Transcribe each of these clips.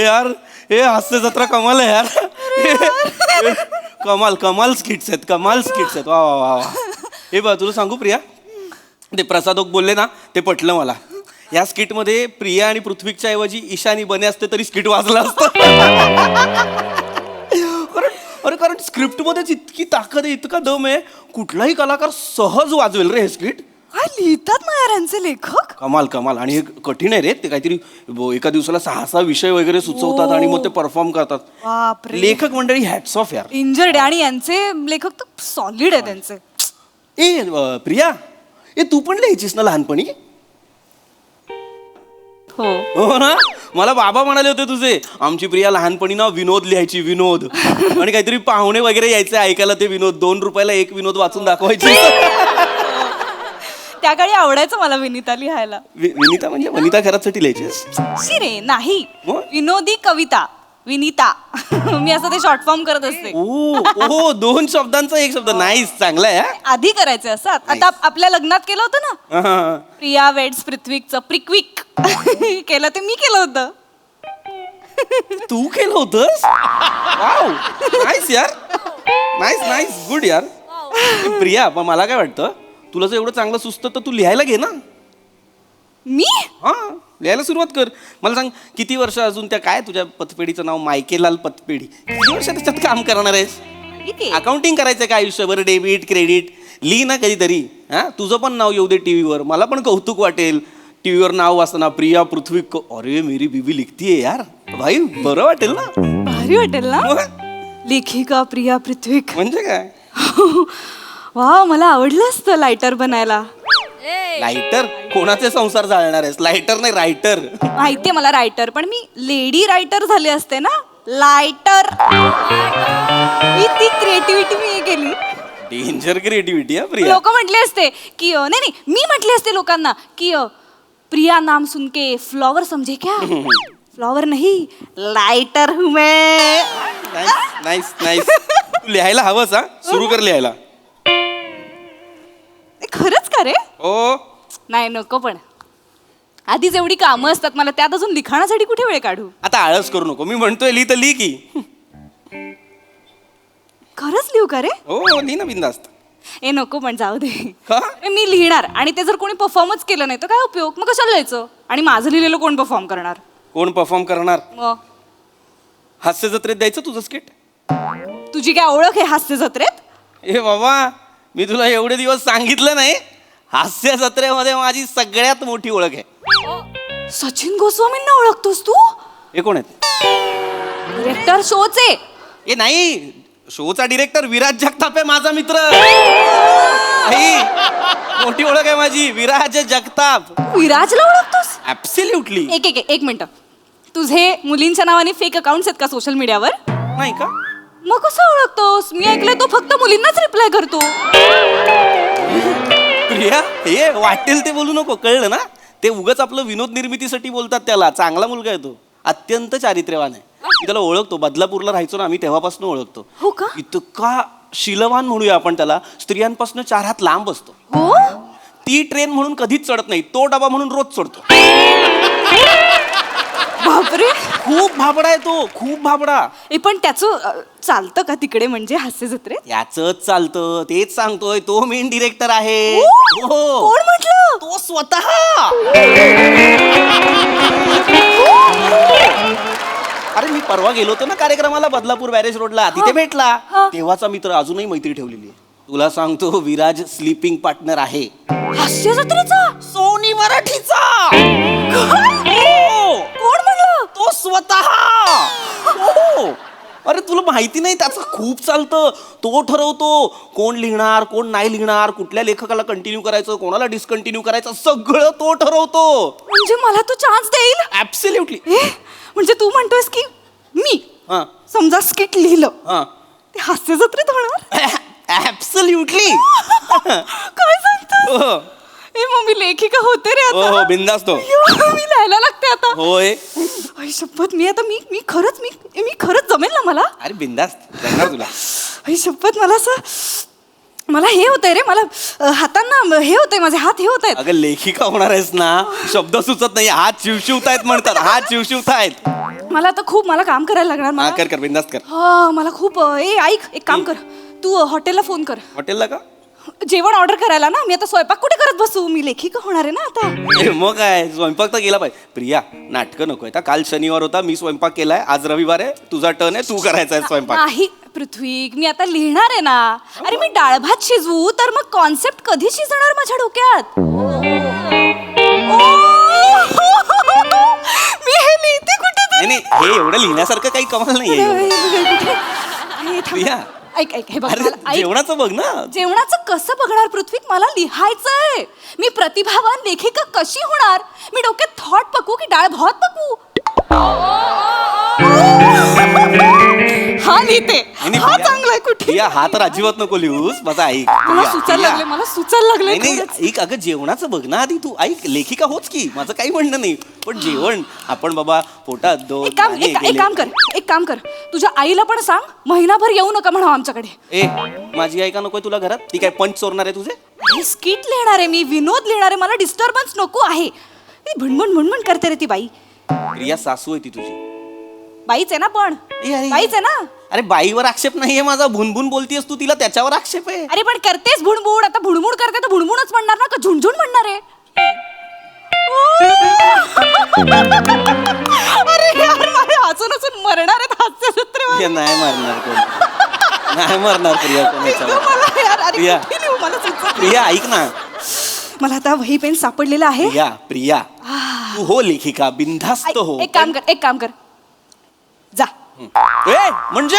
यार हे हास्य जत्रा कमाल आहे यार. कमाल कमाल स्किट्स आहेत, कमाल स्किट्स आहेत. वा वा वा वा. हे बघ तुला सांगू प्रिया, ते प्रसाद ओक बोलले ना ते पटलं मला. या स्किटमध्ये प्रिया आणि पृथ्वीच्या ऐवजी ईशानी बने असते तरी स्किट वाजलं असतं. कारण स्क्रिप्टमध्येच इतकी ताकद आहे, इतका दम आहे, कुठलाही कलाकार सहज वाजवेल रे हे स्किट. काय लिहितात ना यार यांचे लेखक. कमाल कमाल. आणि हे कठीण आहे रे, ते काहीतरी एका दिवसाला 6 विषय वगैरे सुचवतात आणि मग ते परफॉर्म करतात. बापरे. लेखक मंडळी हॅट्स ऑफ यार. इंजर्ड आणि यांचे लेखक तर सॉलिड आहे त्यांचे. ए प्रिया, ए तू पण लिहायचीस ना लहानपणी? हो ना, मला बाबा म्हणाले होते तुझे, आमची प्रिया लहानपणी ना विनोद लिहायची, विनोद. आणि काहीतरी पाहुणे वगैरे यायचे ऐकायला ते विनोद, 2 रुपयाला एक विनोद वाचून दाखवायची. त्या काळी आवडायचं मला विनिता लिहायला. विनिता म्हणजे वनिता घरासाठी लिहायची? शिरे नाही, मग? विनोदी कविता विनिता. मी असं ते शॉर्ट फॉर्म करत असते. ओ 2 शब्दांचा एक शब्द. नाईस, चांगला आहे. आधी करायचं असं. आता आपल्या लग्नात केलं होतं ना, हा. प्रिया वेड्स पृथ्वीकचं प्रिक्विक केलं, ते मी केलं होतं. तू केलं होतंस? वाव, नाईस यार, नाईस नाईस, गुड यार. प्रिया, पण मला काय वाटतं, तुला जर एवढं चांगलं सुचतं तर तू लिहायला घे ना. मी हा, लिहायला सुरुवात कर. मला सांग, किती वर्ष अजून त्या काय तुझ्या पतपेढीचं नाव मायकेलाल पतपेढी, किती वर्ष त्याच्यात काम करणार आहेस? अकाउंटिंग करायचं का आयुष्यभर? डेबिट क्रेडिट लिही ना कधीतरी. हा, तुझं पण नाव येऊ दे टीव्हीवर, मला पण कौतुक वाटेल. टीव्हीवर नाव वाचताना प्रिया पृथ्वी, अरे मेरी बीबी लिखतीये यार, भाई बरं वाटेल ना. भारी वाटेल ना. लेखिका प्रिया पृथ्वीक म्हणजे काय? वा, मला आवडलं असतं लायटर बनायला. लायटर? कोणाचे संसार जाळणार आहेस? लायटर नाही, रायटर. माहितीये मला रायटर, पण मी लेडी रायटर झाले असते ना, लायटर. ती क्रिएटिव्हिटी मी हे केली. डेंजर क्रिएटिव्हिटी हा प्रिया. लोक म्हटले असते की नाही नाही, मी म्हटले असते लोकांना की प्रिया नाम सुन के फ्लॉवर समझे क्या? फ्लॉवर नहीं, लायटर हूं मैं. Nice nice. तू लिहायला हवंस हा, सुरू कर लिहायला. खरंच का रे? ओ नाही नको, पण आधीच एवढी कामं असतात मला, त्यात अजून लिखाणासाठी कुठे वेळ काढू? आता आळस करू नको, मी म्हणतोय लिही तर लिही की. खरंच लिहू का रे? हो लिही ना बिंदास्त. ए नको, पण जाऊ दे. का? अरे मी लिहिणार आणि ते जर कोणी परफॉर्मच केलं नाही तर काय उपयोग? मग कशाला लिहायचं? आणि माझं लिहिलेलं कोण परफॉर्म करणार? कोण परफॉर्म करणार? मग हास्य जत्रेत द्यायचं तुझं स्किट? तुझी काय ओळख आहे हास्य जत्रेत? ए बाबा, मी तुला एवढे दिवस सांगितलं नाही, हास्य जत्रेमध्ये माझी सगळ्यात मोठी ओळख आहे. सचिन गोस्वामींना ओळखतोस तू? हे कोण आहेत? डिरेक्टर शोचे. ए नाही, शोचा डिरेक्टर विराज जगताप आहे, माझा मित्र. आई, मोठी ओळख आहे माझी, विराज जगताप. विराजला ओळखतोस? ऍब्सोल्युटली. एक मिनिट, तुझे मुलींच्या नावाने फेक अकाउंट्स आहेत का सोशल मीडियावर? नाही का? मग कसं ओळखतोस? मी ऐकलंय तो फक्त मुलींनाच रिप्लाय करतो. प्रिया, हे वाटेल ते बोलू नको, कळलं ना? ते उगाच आपलं विनोद निर्मितीसाठी बोलतात त्याला. चांगला मुलगा आहे तो, अत्यंत चारित्र्यवान आहे. मी त्याला ओळखतो, बदलापूरला राहायचो ना आम्ही, तेव्हापासून ओळखतो. हो का? इतका शीलवान म्हणूया आपण त्याला, स्त्रियांपासून 4 हात लांब असतो. हो. ती ट्रेन म्हणून कधीच चढत नाही, तो डबा म्हणून रोज चढतो. बापरे, खूप भाबडा आहे तो, खूप भाबडा. पण त्याचं चालतं का तिकडे, म्हणजे हास्य जत्रेत? याचंच चालतं, तेच सांगतोय, तो मेन डिरेक्टर आहे. हो? हो. कोण म्हटलं? तो स्वतः. अरे मी परवा गेलो होतो ना कार्यक्रमाला बदलापूर बॅरेज रोडला, तिथे भेटला. तेव्हाचा मित्र, अजूनही मैत्री ठेवलेली आहे. तुला सांगतो, विराज स्लीपिंग पार्टनर आहे हास्य जत्रेचा. सोनी मराठीचा. कोण म्हणलं? तो स्वतः. हो. अरे तुला माहिती नाही, त्याचं खूप चालतं. तो ठरवतो कोण लिहिणार, कोण नाही लिहिणार, कुठल्या लेखकाला कंटिन्यू करायचं, कोणाला डिस्कंटिन्यू करायचं, सगळं तो ठरवतो. म्हणजे मला तो चान्स देईल? ऍब्सोल्युटली. म्हणजे तू म्हणतोयस की मी हा समजा स्किट लिहिलं, हा, ते हास्य जत्रेत होणार? ऍब्सोल्युटली. काय सांगतो? ए मग मी लेखिका होते रे आता. हो बिंदास तो. मी लिहायला लागते आता. होय. आई शपथ, मी आता मी खरंच जमेल ना मला? अरे बिंदास जमणार तुला. आई शपथ, मला असं मला हे होतंय रे, मला हातांना हे होतंय, माझे हात हे होत आहेत. अगं लेखिका होणार आहेस ना, शब्द सुचत नाही, हात शिवशिवतायत म्हणतात, हात शिवशिवतायत. मला आता खूप मला काम करायला लागणार मला. कर कर बिंदास कर. हा मला खूप ऐक एक काम कर, तू हॉटेलला फोन कर हॉटेलला का? जेवण ऑर्डर करायला ना. मी आता स्वयंपाक कुठे करत बसू, मी लेखिका होणार आहे ना आता. मग काय, स्वयंपाक तर केला पाहिजे. प्रिया नाटकं नको आहे. काल शनिवार होता, मी स्वयंपाक केलाय, आज रविवार आहे, तुझा टर्न आहे, तू करायचा आहे स्वयंपाक. नाही पृथ्वी, मी आता लिहिणार आहे ना. अरे मी डाळ भात शिजवू तर मग कॉन्सेप्ट कधी शिजणार माझ्या डोक्यात. मी हे लिहिते कुठे नाही हे एवढं लिहिण्यासारखं काही कमाल नाहीये. प्रिया ऐक ऐक हे बघ अरे, मला ऐक. जेवणाचं बघ ना. जेवणाचं कसं बघणार पृथ्वी, मला लिहायचंय. मी प्रतिभावान लेखिका कशी होणार. मी डोक्यात थॉट पकू की डाळ भात पकू. हा लिहिते, हा चांगला आहे. कुठे प्रिया हा तर अजिबात नको लिहूस, माझा ऐक. मला सुचायला लागले, मला सुचायला लागले. नाही ऐक, अगं जेवणाचं बघ ना आधी तू. ऐक, लेखिका होच की, माझं काही म्हणणं नाही, पण जेवण आपण बाबा पोटात दोन एक काम कर, तुझ्या आईला पण सांग महिनाभर येऊ नका म्हणा आमच्याकडे. ए माझी आई का नकोय तुला घरात? ती काय पंच चोरणार आहे तुझे? हे स्किट लिहिणार आहे मी, विनोद लिहिणार आहे, मला डिस्टर्बन्स नको आहे. भणभण भणभण करते रे ती बाई. प्रिया सासू आहे ती तुझी. बाईच आहे ना पण, ए, अरे, बाईच आहे ना. अरे बाईवर आक्षेप नाहीये माझा, भुनभुन बोलतीयस तू तिला, त्याच्यावर आक्षेप आहे. अरे पण करतेस भुणभुण, आता भुणभुण करते तर भुणभुणच म्हणणार ना का झुणझुण म्हणणार आहे. अरे यार मला हसून हसून मरणार आहेत हास्यचित्र. प्रिया नाही मारणार कोण, नाही मारणार प्रिया कोणाच्यावर. मला यार अरे प्रिया. कुठे लिहू, मला सुचत. प्रिया ऐक ना. मला आता वही पेन सापडलेला आहे. प्रिया प्रिया तू हो लेखिका, बिनधास्त हो. एक काम कर जा. ए म्हणजे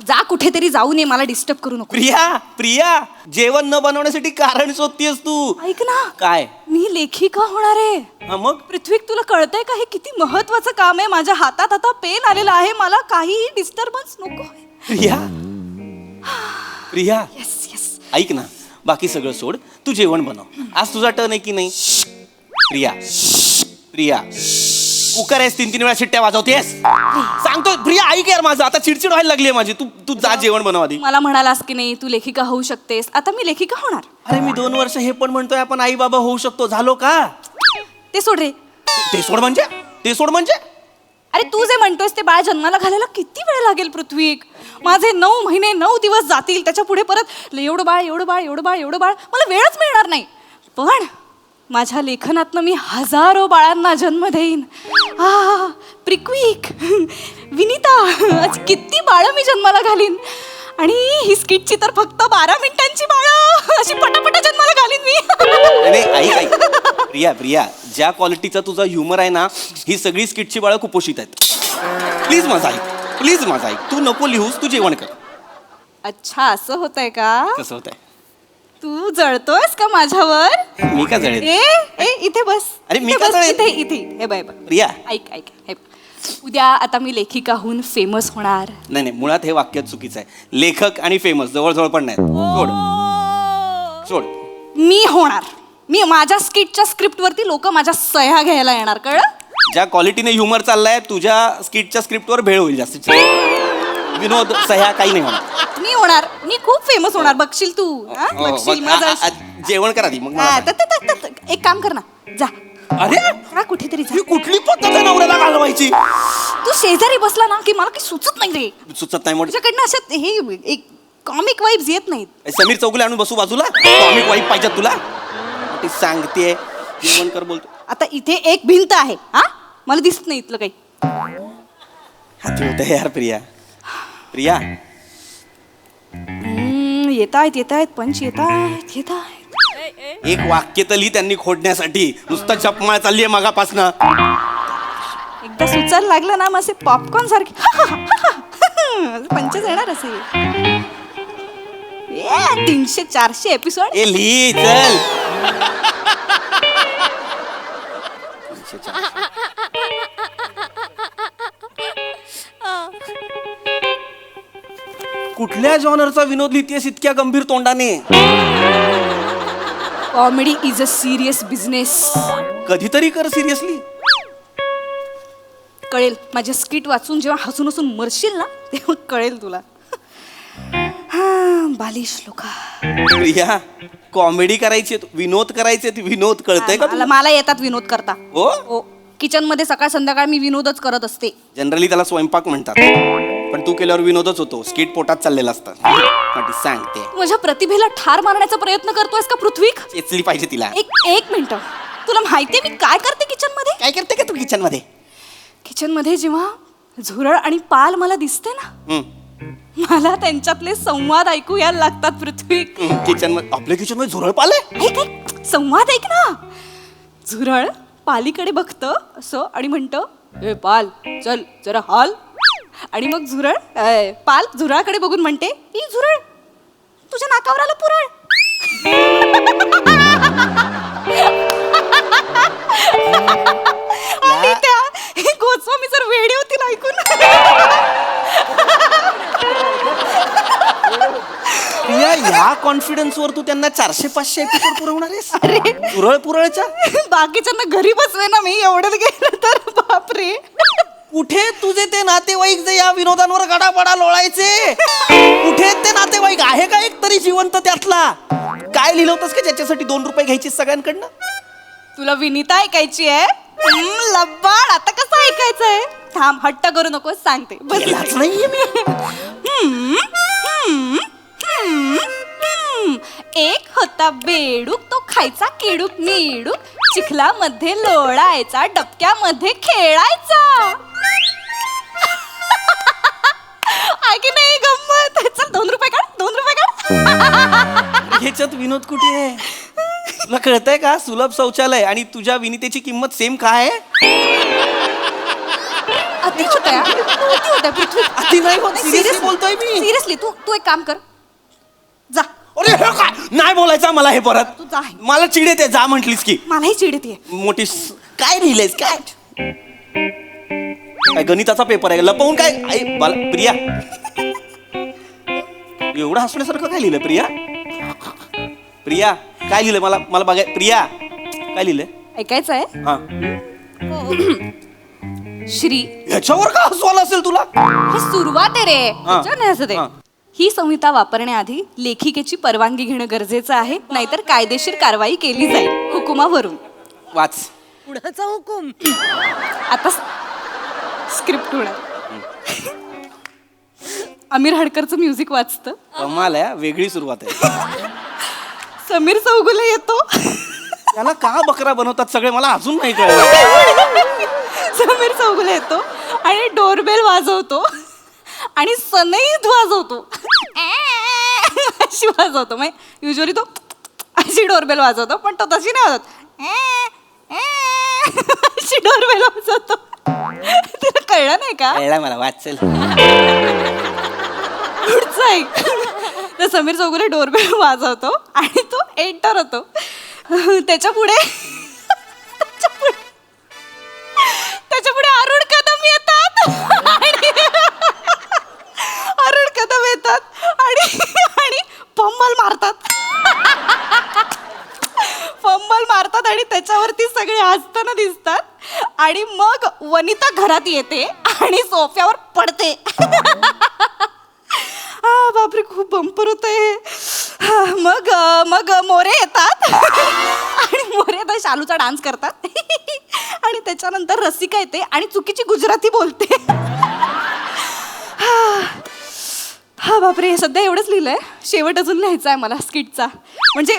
जा कुठेतरी जाऊ नये, मला डिस्टर्ब करू नको. प्रिया प्रिया जेवण न बनवण्यासाठी कारण शोधतीयस तू. ऐक ना, काय? मी लेखिका होणार आहे. हा मग पृथ्वी तुला कळतंय का हे किती महत्वाचं काम आहे. माझ्या हातात आता पेन आलेला आहे, मला काही डिस्टर्बन्स नको. Priya Priya yes yes. ऐक ना, बाकी सगळं सोड, तू जेवण बनव. आज तुझा टर्न आहे की नाही? प्रिया प्रिया कुकर आहेस, 3-3 वेळा शिट्ट्या वाजवतेस. सांगतो प्रिया ऐक यार, माझं आता चिडचिड व्हायला लागली आहे माझी. तू तू जा जेवण बनव आधी. मला म्हणालास की नाही तू लेखिका होऊ शकतेस, आता मी लेखिका होणार. अरे मी 2 वर्ष हे पण म्हणतोय आपण आई बाबा होऊ शकतो, झालो का? ते सोड रे. ते सोड म्हणजे अरे तू जे म्हणतोयस ते बाळ जन्माला घालायला किती वेळ लागेल पृथ्वी. माझे 9 महिने 9 दिवस जातील, त्याच्या पुढे परत एवढं बाळ मला वेळच मिळणार नाही. पण माझ्या लेखनातनं मी हजारो बाळांना जन्म देईन. प्रिक्विक विनिता, आज किती बाळं मी जन्माला घालीन. आणि ही स्किटची तर फक्त 12 मिनिटांची बाळं अशी पटापटा जन्माला घालीन मी. नाही ऐक प्रिया प्रिया ज्या क्वालिटीचा तुझा ह्युमर आहे ना, ही सगळी स्किटची बाळं कुपोषित आहेत. प्लीज माझा ऐक, तू नको लिहूस, तू जेवण कर. अच्छा असं होतंय का? कसं होतंय? तू जळतोयस का माझ्यावर? मी का जळेल? ए इथे बस. अरे मी इथे का बस, जळेल? इथे हे बाय प्रिया ऐक हे बघ. उद्या आता मी लेखिका होऊन फेमस होणार. नाही मुळात हे वाक्य चुकीचं आहे. लेखक आणि फेमस जवळ पण नाही. सोड. मी होणार. मी माझ्या स्किटच्या स्क्रिप्ट वरती लोक माझ्या सह्या घ्यायला येणार, कळलं? ज्या क्वालिटीने ह्युमर चाललाय तुझ्या स्किटच्या स्क्रिप्टवर भेळ होईल जास्तीत. विनोद सह्या काही नाही होणार. मी होणार, मी खूप फेमस होणार, बघशील तू. बघशील माझं. जेवण कर आधी, मग मला एक काम कर ना, जा. अरे जा कुठेतरी जा. ही कुठली पद्धत आहे नवऱ्याला घालवायची? तू शेजारी बसला ना की मला काही सुचत नाही रे. सुचत नाही म्हणून तुझ्याकडनं अशा हे एक कॉमिक वाईब्स येत नाहीत. समीर चौगुले आणून बसू बाजूला. कॉमिक वाईब पाहिजे तुला? ती सांगते जेवण कर बोलतो. आता इथे एक भिंत आहे, हा मला दिसत नाही इथलं काही. हाती होत यार प्रिया. येत आहेत पंच येत आहेत. एक वाक्य तली त्यांनी खोडण्यासाठी नुसतं जपमाळ चालली आहे मगापासनं. एकदा सुचायला लागलं ना मग पॉपकॉर्न सारखे पंचच येणार असे. 300-400 एपिसोड. ए ली चल. कुठल्या जॉनरचा विनोद लिहितेस इतक्या गंभीर तोंडाने? Comedy is a serious business. कधीतरी कर सिरियसली. कळेल माझ्या स्किट वाचून जेव्हा हसून हसून मरशील ना तेव्हा कळेल तुला. बालिश लोक. प्रिया कॉमेडी करायची विनोद करायचे विनोद कळतंय का तुला? मला येतात विनोद करता. हो किचन मध्ये सकाळ संध्याकाळ मी विनोदच करत असते. जनरली त्याला स्वयंपाक म्हणतात, पण तू केल्यावर विनोदच होतो. स्किट पोटात चाललेला असतं. सांगते माझ्या प्रतिभेला ठार मारण्याचा प्रयत्न करतोयस का पृथ्वी? चेचली पाहिजे तिला. एक मिनिट, तुला माहितीये मी काय करते किचन मध्ये? काय करते का तू किचन मध्ये? किचन मध्ये जेव्हा झुरळ आणि पाल मला दिसते ना, मला त्यांच्यातले संवाद ऐकू यायला लागतात पृथ्वी. किचन मध्ये आपल्या किचन मध्ये झुरळ पाले. ऐक संवाद ऐक ना. झुरळ पालीकडे बघतं असं आणि म्हणतं, ए पाल चल जरा हाल. आणि मग पाल झुरळाकडे बघून म्हणते, ई झुरळ तुझ्या नाकावर आलं पुरळ. आणि त्या गोस्वामी जर वेडी होतील ऐकून. प्रिया ह्या कॉन्फिडन्स वर तू त्यांना 400-500 एपिसोड पुरवणार आहेस पुरळ पुरळच्या? बाकीच्यांना घरी बसवे ना मी, एवढंच गेलं तर बापरे. कुठे तुझे ते नातेवाईक जे या विनोदांवर गडाबडा लोळायचे? कुठे ते नातेवाईक? आहे का एक तरी जिवंत त्यातला? काय लिहिलं होतंस का ज्याच्यासाठी 2 रुपये घ्यायची सगळ्यांकडनं? तुला विनीता ऐकायची आहे? लब्बाड, आता कसं ऐकायचंय? थांब हट्ट करू नको, सांगते. केलाच नाहीये मी. एक होता बेडूक, तो खायचा किडूक मिडूक, चिखलामध्ये लोळायचा, डबक्यामध्ये खेळायचा. आहे की नाही गंमत? चल 2 रुपये काढ, 2 रुपये काढ. ह्याच्यात विनोद कुठे आहे? तुला कळतंय का? सुलभ शौचालय आणि तुझ्या विनीतेची किंमत सेम काय आहे? अति होतंय, अति होतंय पृथ्वी. अति नाही होत, सिरियसली बोलतोय मी. सिरियसली तू एक काम कर, जा. अरे हे काय? नाही बोलायचं मला हे परत. तू जा. मला चिड येते, जा म्हटलीस की. मलाही चिड येते. मोठी काय लिहिलंयस काय? काय गणिताचा पेपर आहे लपवून काय? प्रिया एवढं हसण्यासारखं काय लिहिलंय? प्रिया काय लिहिलंय? मला बघाय. प्रिया काय लिहिलंय? ऐकायचंय? हा श्री. ह्याच्यावर का हसवायला असेल तुला? ही सुरुवात आहे रे, ह्याच्यावर नाही हसत आहे. हा. ही संहिता वापरण्याआधी लेखिकेची परवानगी घेणं गरजेचं आहे, नाहीतर कायदेशीर कारवाई केली जाईल हुकुमावरून. वाच. पुढचा हुकूम. आता स्क्रिप्ट होणार. आमिर हडकरचं म्युझिक वाचतं. कमाल आहे, वेगळी सुरुवात आहे. समीर चौगुले येतो. त्याला का बकरा बनवतात सगळे मला अजून नाही कळलं. समीर चौगुले येतो आणि डोरबेल वाजवतो आणि सनईत वाजवतो. अशी वाजवतो. मग युजली तो अशी डोरबेल वाजवतो, पण तो तशी नाही वाजवत. अशी डोरबेल वाजवतो. तुला कळलं नाही का? कळलं मला, वाचेल. पुढचं ऐक. तर समीर चौगुले डोरबेल वाजवतो आणि तो एंटर होतो. त्याच्या पुढे अरुण कदम येतात. अरुण कदम येतात आणि पंबल मारतात आणि त्याच्यावरती सगळे हसताना दिसतात. आणि मग वनिता घरात येते आणि सोफ्यावर पडते. बापरे, खूप बंपर होतंय. मग मोरे येतात आणि मोरे आता शालूचा डान्स करतात. आणि त्याच्यानंतर रसिका येते आणि चुकीची गुजराती बोलते. हा बापरे, सध्या एवढंच लिहिलंय. शेवट अजून लिहायचा आहे मला स्किटचा. म्हणजे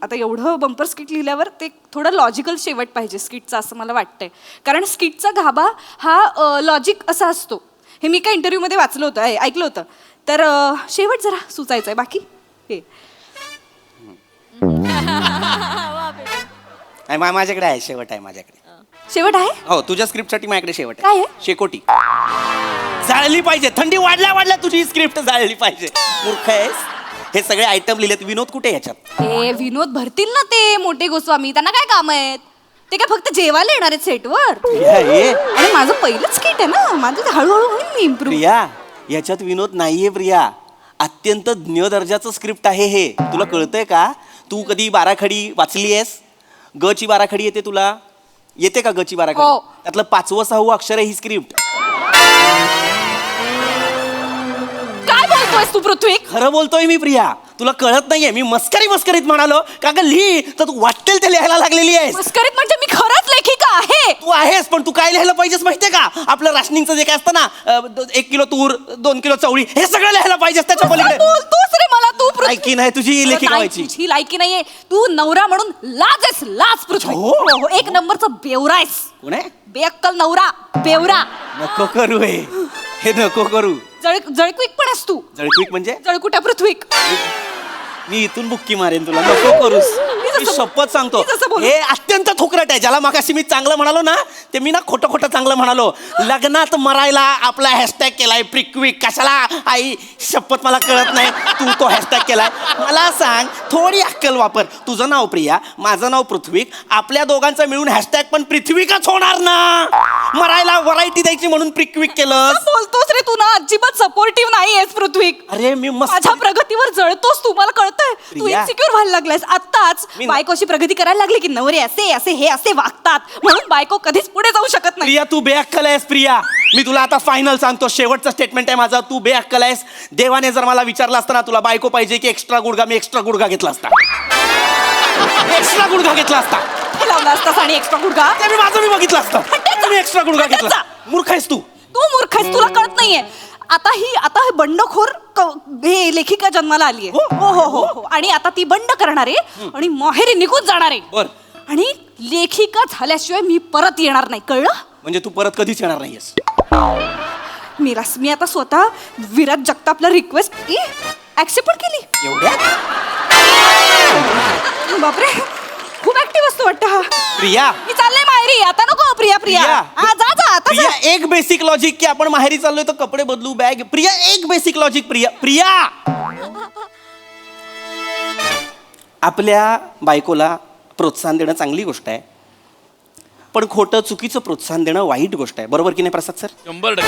आता एवढं बंपर स्किट लिहिल्यावर ते थोडं लॉजिकल शेवट पाहिजे स्किटचा, असं मला वाटतंय. कारण स्किटचा गाभा हा लॉजिक असा असतो. हे मी काय इंटरव्ह्यूमध्ये वाचलं होतं, ऐकलं होतं. तर शेवट जरा सुचायचं आहे. बाकी हे माझ्याकडे आहे, शेवट आहे माझ्याकडे. शेवट आहे? हो, तुझ्या स्क्रिप्टसाठी माझ्याकडे शेवट काय आहे? शेकोटी. जाळली पाहिजे, थंडी वाढल्या तुझी स्क्रिप्ट जाळली पाहिजे. मूर्ख आहेस. हे सगळे आयटम लिहिलेत. विनोद कुठे ह्याच्यात? हे विनोद भरतील ना ते मोठे गोस्वामी, त्यांना काय काम आहेत? ते काय फक्त जेवायला येणार आहेत सेटवर? आणि माझं पहिलंच स्किट आहे ना, माझं हळूहळू होईल इम्प्रूव्ह. प्रिया याच्यात विनोद नाहीये प्रिया, अत्यंत ज्ञ दर्जाचं स्क्रिप्ट आहे हे. तुला कळतंय का? तू कधी बाराखडी वाचली आहेस? ग ची बाराखडी येते तुला? येते का ग ची बाराखडी? हो. त्यातलं 5वं 6वं अक्षर आहे ही स्क्रिप्ट. काय बोलतो? बोलतोयस तू पृथ्वी? खरं बोलतोय मी प्रिया, तुला कळत नाहीये. मी मस्करीत म्हणालो का ग लिही तर तू वाटेल ते लिहायला लागलेली आहेस. मस्करीत म्हणजे मी खरंच लेखिका आहे. तू आहेस, पण तू काय लिहायला पाहिजेस माहितीये का? आपलं राशनिंगचं जे काय असतं ना, 1 किलो तूर, 2 किलो चवळी, हे सगळं लिहायला पाहिजेस त्याच्या कसं पलीकडे. बोलतोस रे मला तू पृथ्वी? लायकी नाही तुझी लेखिका नाही, व्हायची. तुझी लायकी नाहीये. तू नवरा म्हणून लाज आहेस, लाज पृथ्वी. हो. हो, एक नंबरचा बेवरा आहेस. कोण आहे? बेअक्कल नवरा, बेवरा. नको करू हे नको करू. जळकुईक पण आहेस तू. जळकुईक म्हणजे? जळकुट्या पृथ्वी. मी इथून बुक्की मारेन तुला, नको करूस. मी शपथ सांगतो, मी जसं बोलू. हे अत्यंत थोकरट आहे. ज्याला मागाशी मी चांगलं म्हणालो ना, ते मी ना खोटं चांगलं म्हणालो. लग्नात मरायला आपला हॅशटॅग केलाय प्रिक्विक. कशाला आई, शपथ मला कळत नाही. तू तो हॅशटॅग केलाय. मला सांग, थोडी अक्कल वापर. तुझं नाव प्रिया, माझं नाव पृथ्वीक. आपल्या दोघांचं मिळून हॅशटॅग पण पृथ्वीकच होणार ना. मरायला व्हरायटी द्यायची म्हणून प्रिक्विक केलं. बोलतोस रे तू ना, अजिबात सपोर्टिव्ह नाहीयेस पृथ्वी. अरे मी मस्त माझ्या प्रगतीवर जळतोस तू, मला कळतंय. तू प्रिया. इन्सिक्युअर व्हायला लागलायस आत्ताच. मी- बायकोशी प्रगती करायला लागली की नवरे असे वागतात म्हणून बायको कधीच पुढे जाऊ शकत नाही. प्रिया, तू बेअक्कल आहेस प्रिया. मी तुला आता फायनल सांगतो, शेवटचं स्टेटमेंट आहे माझं. तू बेअक्कल आहेस. देवाने जर मला विचारलं असतं ना तुला बायको पाहिजे की एक्स्ट्रा गुडघा, मी एक्स्ट्रा गुडघा घेतला असता. एक्स्ट्रा गुडघा घेतला असता. हे लावला असतास आणि एक्स्ट्रा गुडघा. ते मी माझं मी बघितलं असतं. मी एक्स्ट्रा गुडघा घेतला. हट्टाचा. मूर्ख आहेस तू. तू मूर्ख आहेस, तुला कळत नाहीये. आता हे बंडखोर हे लेखिका जन्माला आली हो. आहे. हो. आणि आता ती बंड करणार आहे आणि माहेरी निघून जाणार आहे. बर. आणि लेखिका झाल्याशिवाय मी परत येणार नाही, कळलं? म्हणजे तू परत कधीच येणार नाहीयेस. मी आता स्वतः विराज जगतापला रिक्वेस्ट ऍक्सेप्ट पण केली. एवढ्या बापरे, खूप ऍक्टिव्ह असतो वाटतं हा. प्रिया, मी चालले माहेरी. आता नको प्रिया. प्रिया. हा, जा आता प्रिया, जा. एक बेसिक लॉजिक की आपण माहेरी चाललोय तर कपडे बदलू, बॅग. प्रिया, एक बेसिक लॉजिक. प्रिया आपल्या बायकोला प्रोत्साहन देणं चांगली गोष्ट आहे, पण खोटं चुकीचं प्रोत्साहन देणं वाईट गोष्ट आहे. बरोबर की नाही प्रसाद सर? 100%